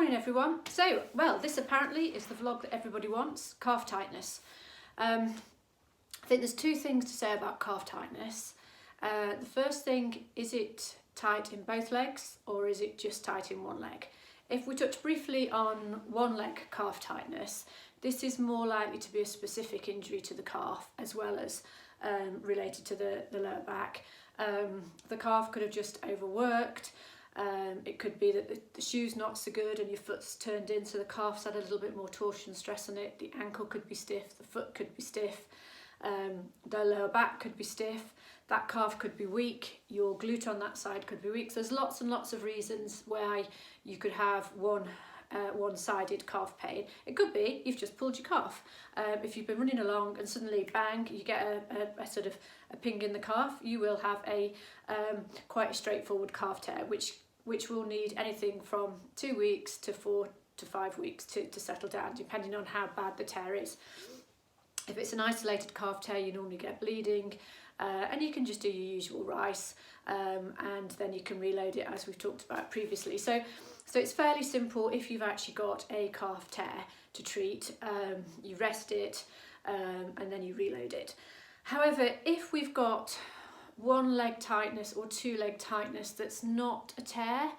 Morning everyone. So, well, this apparently is the vlog that everybody wants, calf tightness. I think there's two things to say about calf tightness. The first thing, is it tight in both legs or is it just tight in one leg? If we touch briefly on one leg calf tightness, this is more likely to be a specific injury to the calf as well as related to the lower back. The calf could have just overworked. It could be that the shoe's not so good and your foot's turned in, so the calf's had a little bit more torsion stress on it. The ankle could be stiff, the foot could be stiff, the lower back could be stiff, that calf could be weak, your glute on that side could be weak. So there's lots and lots of reasons why you could have one-sided calf pain. It could be you've just pulled your calf. If you've been running along and suddenly bang, you get a sort of a ping in the calf, you will have a quite a straightforward calf tear, which will need anything from 2 weeks to 4 to 5 weeks to settle down, depending on how bad the tear is. If it's an isolated calf tear, you normally get bleeding, and you can just do your usual rice, and then you can reload it as we've talked about previously. So it's fairly simple if you've actually got a calf tear to treat. You rest it and then you reload it. However, if we've got one leg tightness or two leg tightness that's not a tear,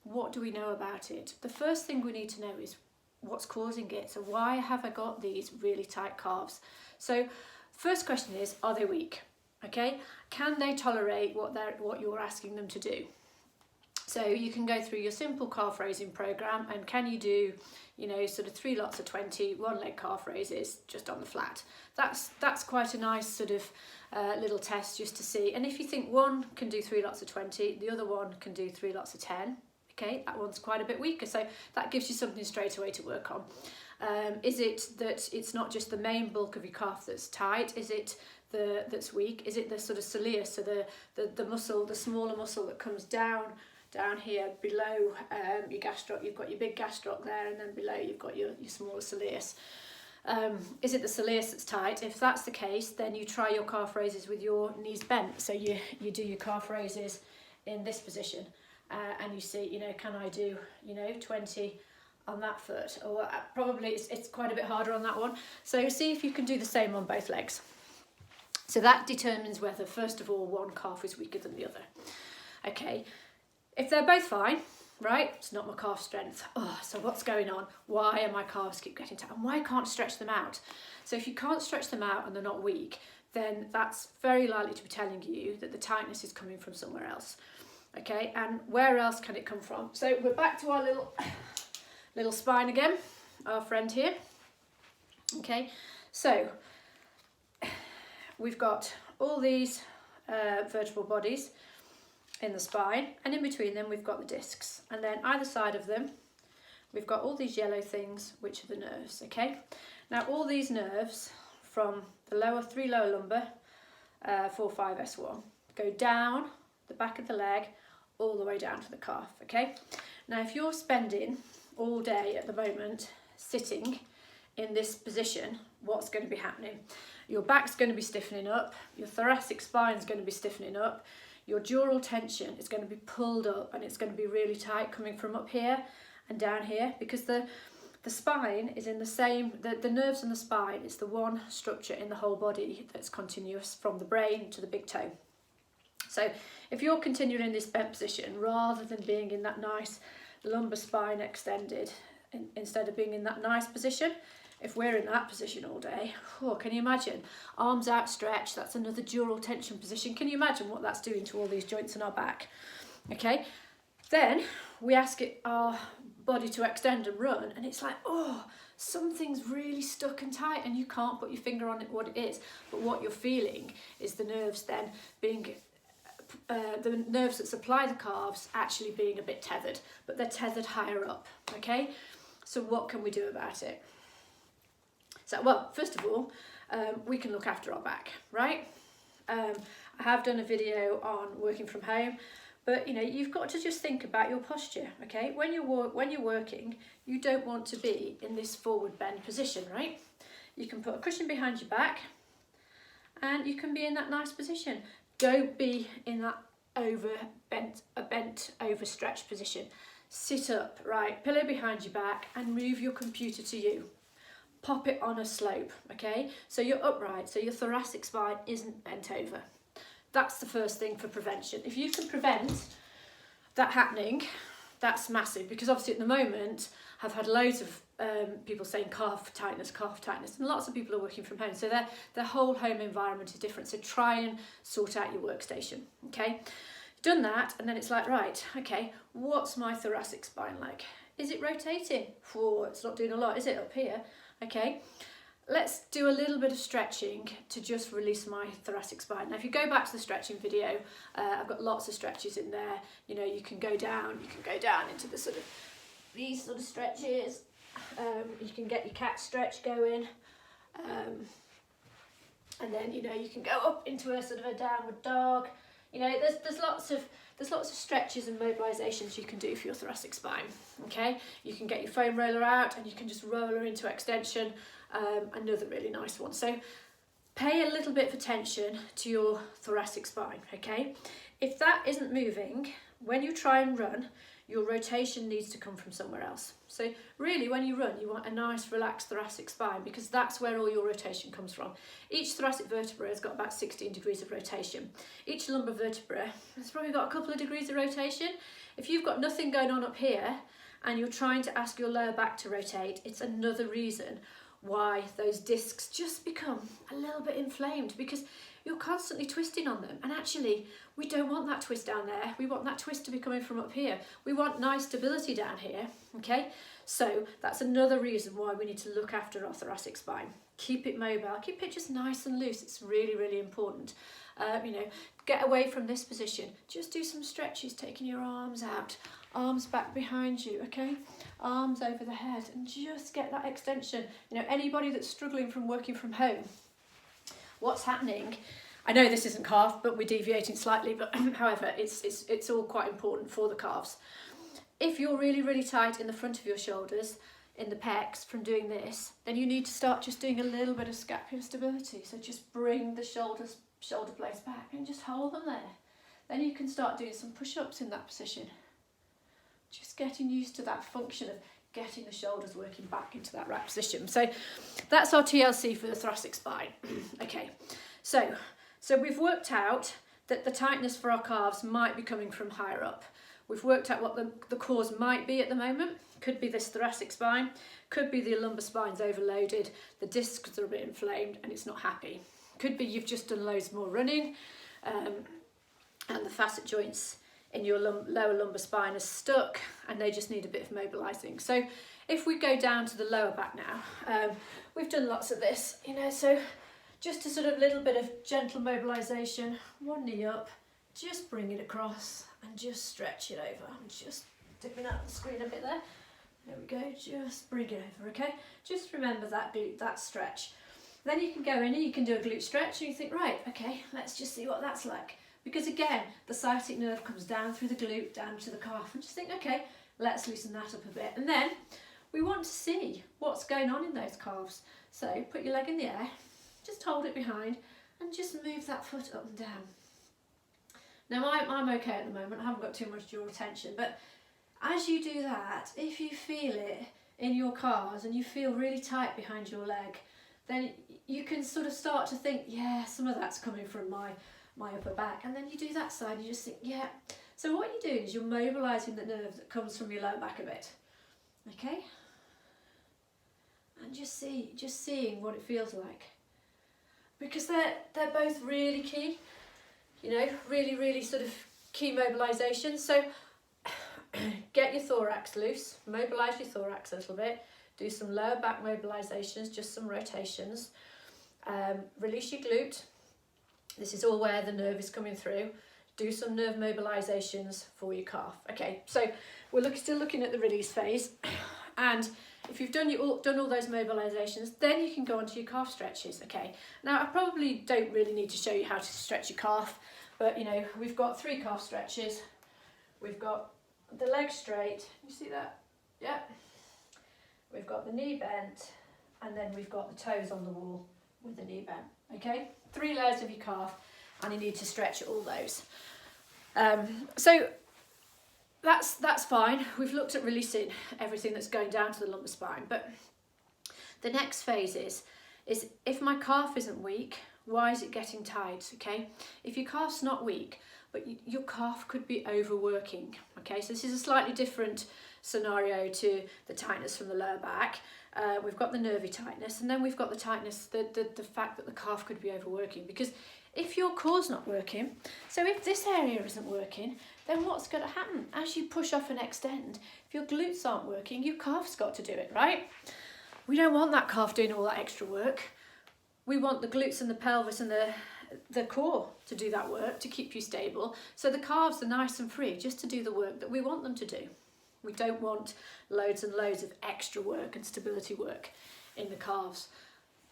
what do we know about it? The first thing we need to know is what's causing it. So why have I got these really tight calves? So first question is, are they weak? Okay, can they tolerate what you're asking them to do? So you can go through your simple calf raising program, and can you do, you know, sort of 3 lots of 20 one leg calf raises just on the flat? That's quite a nice sort of little test just to see. And if you think one can do 3 lots of 20, the other one can do 3 lots of 10, okay, that one's quite a bit weaker, so that gives you something straight away to work on. Is it that it's not just the main bulk of your calf that's tight? Is it that's weak? Is it the sort of soleus, so the muscle, the smaller muscle that comes down here below your gastroc? You've got your big gastroc there, and then below you've got your smaller soleus. Is it the soleus that's tight? If that's the case, then you try your calf raises with your knees bent. So you do your calf raises in this position, and you see, you know, can I do, you know, 20 on that foot? Or probably it's quite a bit harder on that one. So see if you can do the same on both legs. So that determines whether, first of all, one calf is weaker than the other. Okay, if they're both fine, right, it's not my calf strength. Oh, so what's going on? Why are my calves keep getting tight? And why can't I stretch them out? So if you can't stretch them out and they're not weak, then that's very likely to be telling you that the tightness is coming from somewhere else. Okay, and where else can it come from? So we're back to our little spine again, our friend here. Okay, so we've got all these vertebral bodies in the spine, and in between them we've got the discs, and then either side of them we've got all these yellow things, which are the nerves. Okay, now all these nerves from the 3 lower lumbar, 4, 5, S1, go down the back of the leg all the way down to the calf. Okay, now if you're spending all day at the moment sitting in this position, what's going to be happening? Your back's going to be stiffening up, your thoracic spine's going to be stiffening up, your dural tension is going to be pulled up, and it's going to be really tight coming from up here and down here, because the spine is in the same, the nerves in the spine is the one structure in the whole body that's continuous from the brain to the big toe. So if you're continuing in this bent position rather than being in that nice lumbar spine extended, instead of being in that nice position, if we're in that position all day, oh, can you imagine? Arms outstretched, that's another dural tension position. Can you imagine what that's doing to all these joints in our back? Okay, then we ask our body to extend and run, and it's like, oh, something's really stuck and tight, and you can't put your finger on it what it is. But what you're feeling is the nerves then being, the nerves that supply the calves actually being a bit tethered, but they're tethered higher up. Okay, so what can we do about it? So, well, first of all, we can look after our back, right? I have done a video on working from home, but you know, you've got to just think about your posture, okay? When you're working, you don't want to be in this forward bend position, right? You can put a cushion behind your back, and you can be in that nice position. Don't be in that bent overstretched position. sit up, right, pillow behind your back and move your computer to you. Pop it on a slope, okay? So you're upright, so your thoracic spine isn't bent over. That's the first thing for prevention. If you can prevent that happening, that's massive, because obviously at the moment I've had loads of people saying calf tightness, and lots of people are working from home, so their whole home environment is different. So try and sort out your workstation, okay? Done that, and then it's like, right, okay, what's my thoracic spine like? Is it rotating? Oh, it's not doing a lot, is it, up here? Okay, let's do a little bit of stretching to just release my thoracic spine. Now, if you go back to the stretching video, I've got lots of stretches in there. You know, you can go down into the sort of, these sort of stretches. You can get your cat stretch going. And then, you know, you can go up into a sort of a downward dog. You know, there's lots of stretches and mobilisations you can do for your thoracic spine, okay? You can get your foam roller out and you can just roll her into extension, another really nice one. So pay a little bit of attention to your thoracic spine, okay? If that isn't moving, when you try and run, your rotation needs to come from somewhere else. So really, when you run, you want a nice relaxed thoracic spine, because that's where all your rotation comes from. Each thoracic vertebra has got about 16 degrees of rotation. Each lumbar vertebra has probably got a couple of degrees of rotation. If you've got nothing going on up here and you're trying to ask your lower back to rotate, it's another reason why those discs just become a little bit inflamed, because you're constantly twisting on them, and actually we don't want that twist down there. We want that twist to be coming from up here. We want nice stability down here, okay? So that's another reason why we need to look after our thoracic spine. Keep it mobile, keep it just nice and loose. It's really, really important. You know, get away from this position. Just do some stretches, taking your arms out, arms back behind you, okay? Arms over the head, and just get that extension. You know, anybody that's struggling from working from home, what's happening, I know this isn't calf, but we're deviating slightly, but however, it's all quite important for the calves. If you're really, really tight in the front of your shoulders, in the pecs from doing this, then you need to start just doing a little bit of scapular stability. So just bring the shoulder blades back and just hold them there. Then you can start doing some push-ups in that position. Just getting used to that function of getting the shoulders working back into that right position. So that's our TLC for the thoracic spine. Okay, so we've worked out that the tightness for our calves might be coming from higher up. We've worked out what the cause might be at the moment. Could be this thoracic spine, could be the lumbar spine's overloaded, the discs are a bit inflamed and it's not happy. Could be you've just done loads more running and the facet joints in your lower lumbar spine are stuck and they just need a bit of mobilising. So if we go down to the lower back now, we've done lots of this, you know, so just a sort of little bit of gentle mobilisation, one knee up, just bring it across and just stretch it over. I'm just dipping out the screen a bit there. There we go, just bring it over, okay? Just remember that glute, that stretch. Then you can go in and you can do a glute stretch and you think, right, okay, let's just see what that's like. Because again, the sciatic nerve comes down through the glute, down to the calf, and just think, okay, let's loosen that up a bit. And then we want to see what's going on in those calves. So put your leg in the air, just hold it behind and just move that foot up and down. Now I'm okay at the moment, I haven't got too much dural tension, but as you do that, if you feel it in your calves and you feel really tight behind your leg, then you can sort of start to think, yeah, some of that's coming from my upper back. And then you do that side, you just think, yeah. So what you're doing is you're mobilising the nerve that comes from your lower back a bit, okay? And just seeing what it feels like. Because they're both really key, you know, really, really sort of key mobilisation. So get your thorax loose, mobilise your thorax a little bit, do some lower back mobilisations, just some rotations, release your glute. This is all where the nerve is coming through. Do some nerve mobilisations for your calf. Okay, so we're still looking at the release phase, and if you've done all those mobilisations, then you can go on to your calf stretches. Okay, now I probably don't really need to show you how to stretch your calf, but you know, we've got 3 calf stretches. We've got the leg straight, you see that? Yeah. We've got the knee bent, and then we've got the toes on the wall with the knee bent, okay? 3 layers of your calf, and you need to stretch all those. So that's fine. We've looked at releasing everything that's going down to the lumbar spine, but the next phase is if my calf isn't weak, why is it getting tight? Okay, if your calf's not weak, but your calf could be overworking. Okay, so this is a slightly different scenario to the tightness from the lower back. We've got the nervy tightness, and then we've got the tightness, the fact that the calf could be overworking. Because if your core's not working, so if this area isn't working, then what's going to happen? As you push off and extend, if your glutes aren't working, your calf's got to do it, right? We don't want that calf doing all that extra work. We want the glutes and the pelvis and the core to do that work, to keep you stable. So the calves are nice and free just to do the work that we want them to do. We don't want loads and loads of extra work and stability work in the calves.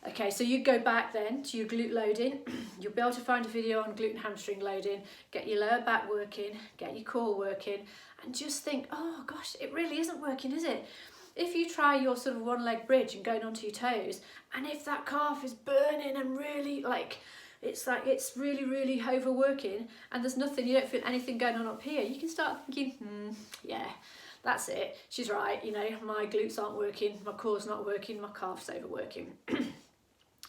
Okay, so you go back then to your glute loading. You'll be able to find a video on glute and hamstring loading, get your lower back working, get your core working, and just think, oh gosh, it really isn't working, is it? If you try your sort of one leg bridge and going onto your toes, and if that calf is burning and really it's really overworking, and there's nothing, you don't feel anything going on up here, you can start thinking, yeah, that's it, she's right, you know, my glutes aren't working, my core's not working, my calf's overworking.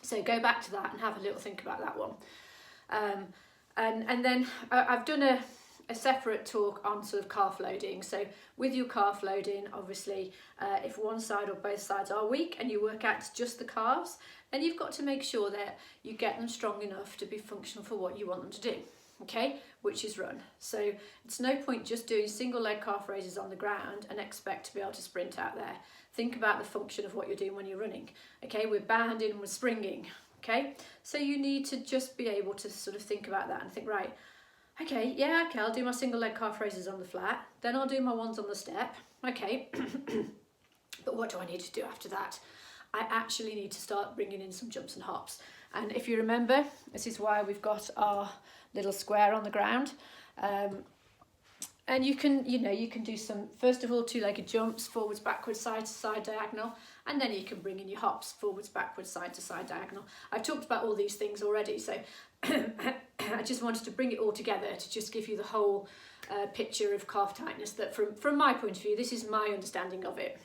So go back to that and have a little think about that one. And then I've done a separate talk on sort of calf loading. So with your calf loading, obviously, if one side or both sides are weak and you work out just the calves, then you've got to make sure that you get them strong enough to be functional for what you want them to do, okay, which is run. So it's no point just doing single leg calf raises on the ground and expect to be able to sprint out there. Think about the function of what you're doing when you're running. Okay, we're bounding and we're springing. Okay, so you need to just be able to sort of think about that and think, right, okay, yeah, okay, I'll do my single leg calf raises on the flat, then I'll do my ones on the step. Okay, but what do I need to do after that? I actually need to start bringing in some jumps and hops. And if you remember, this is why we've got our little square on the ground. And you can do some, first of all, two-legged jumps, forwards, backwards, side to side, diagonal, and then you can bring in your hops, forwards, backwards, side to side, diagonal. I've talked about all these things already, so I just wanted to bring it all together to just give you the whole picture of calf tightness, that from my point of view, this is my understanding of it,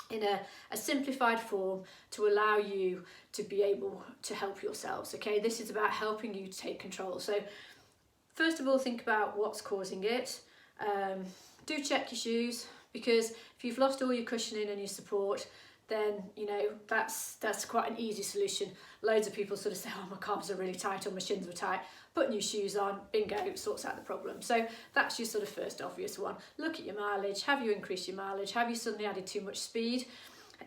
in a simplified form to allow you to be able to help yourselves, okay? This is about helping you to take control. So first of all, think about what's causing it. Do check your shoes, because if you've lost all your cushioning and your support, then you know that's quite an easy solution. Loads of people sort of say, oh, my calves are really tight or my shins were tight. Put new shoes on, bingo, sorts out the problem. So that's your sort of first obvious one. Look at your mileage. Have you increased your mileage? Have you suddenly added too much speed?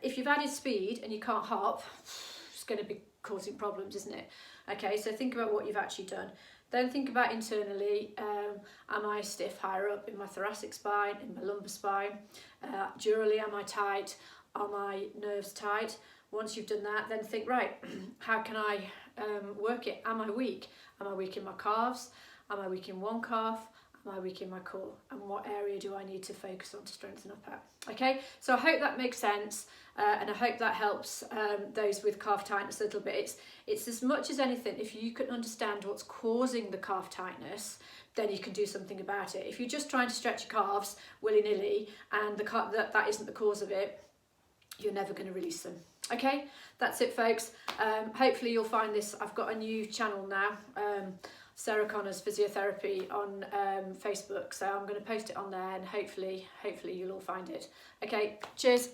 If you've added speed and you can't hop, it's going to be causing problems, isn't it? Okay, so think about what you've actually done. Then think about internally, am I stiff higher up in my thoracic spine, in my lumbar spine? Durally, am I tight? Are my nerves tight? Once you've done that, then think, right, how can I work it? Am I weak? Am I weak in my calves? Am I weak in one calf? Am I weak in my core? And what area do I need to focus on to strengthen up at? Okay, so I hope that makes sense, and I hope that helps those with calf tightness a little bit. It's as much as anything, if you can understand what's causing the calf tightness, then you can do something about it. If you're just trying to stretch your calves willy-nilly and that isn't the cause of it, you're never going to release them. Okay, that's it, folks. Hopefully you'll find this. I've got a new channel now, Sarah Connor's Physiotherapy, on Facebook, so I'm going to post it on there, and hopefully you'll all find it. Okay, cheers.